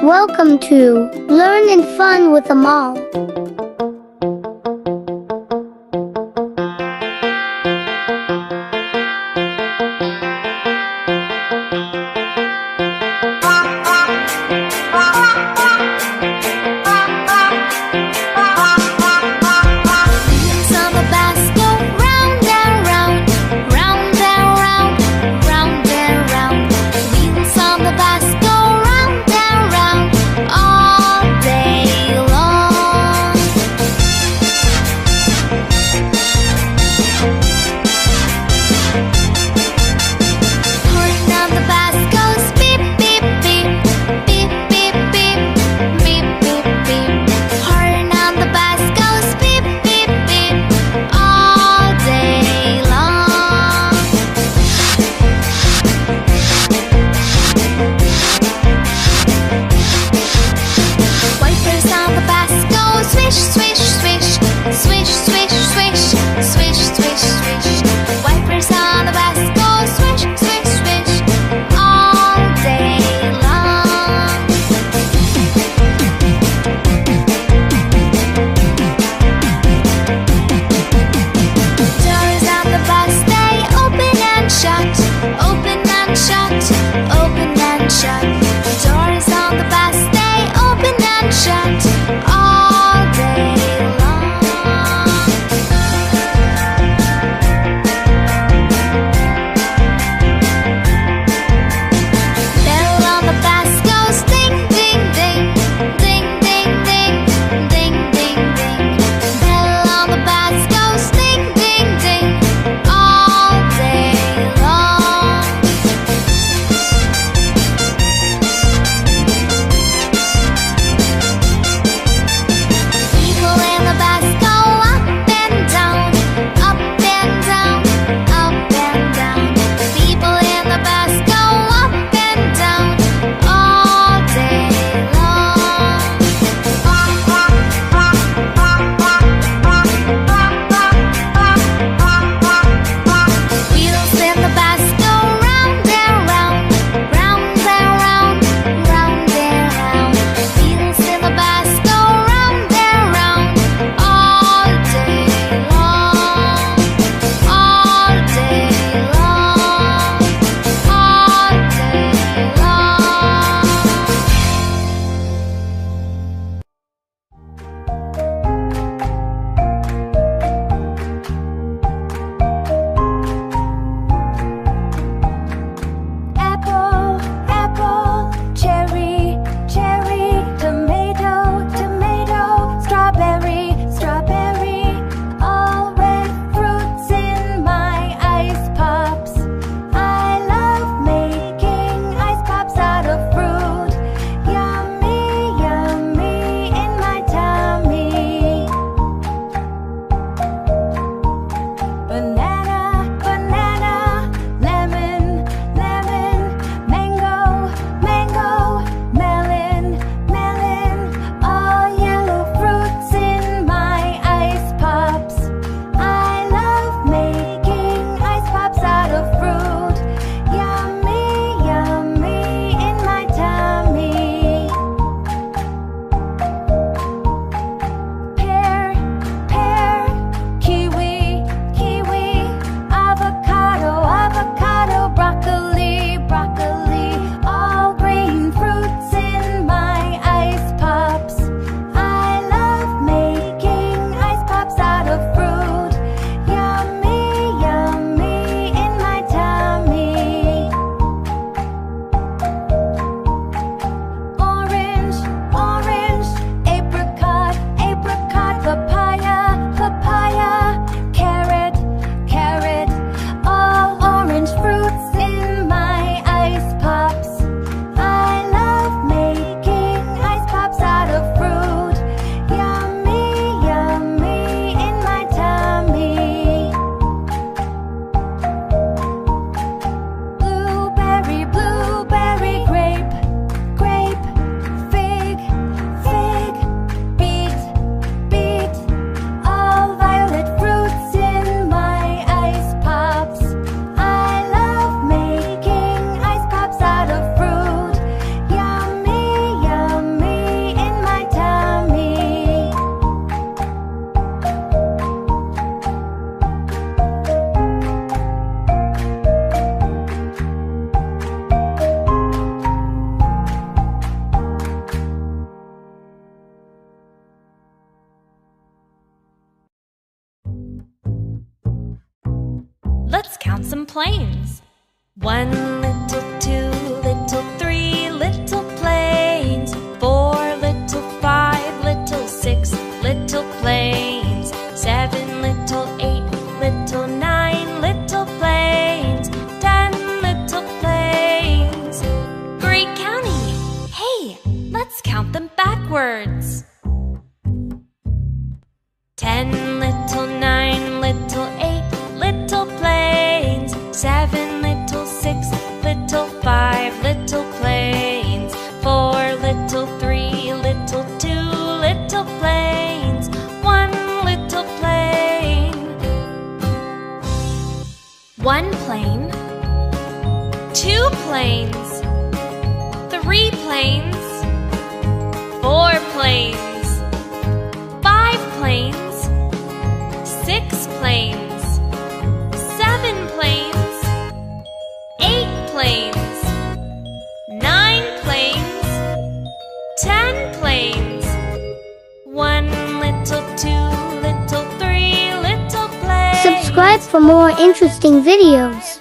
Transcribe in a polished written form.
Welcome to Learn and Fun with a Mom. All day long. let's count some planes. 1 little, 2 little, 3 little planes. 4 little, 5 little, 6 little planes. 7 little, 8 little, 9 little planes. 10 little planes. Great counting! Hey, let's count them backwards. 10 little, 9 little, 8 little planes. 7 little, 6 little, 5 little planes. 4 little, 3 little, 2 little planes. 1 little plane. 1 plane. 2 planes. 3 planes. 4 planes. 5 planes. 6 planes. 7 planes. 8 planes. 9 planes. 10 planes. 1 little, 2 little, 3 little planes. Subscribe for more interesting videos.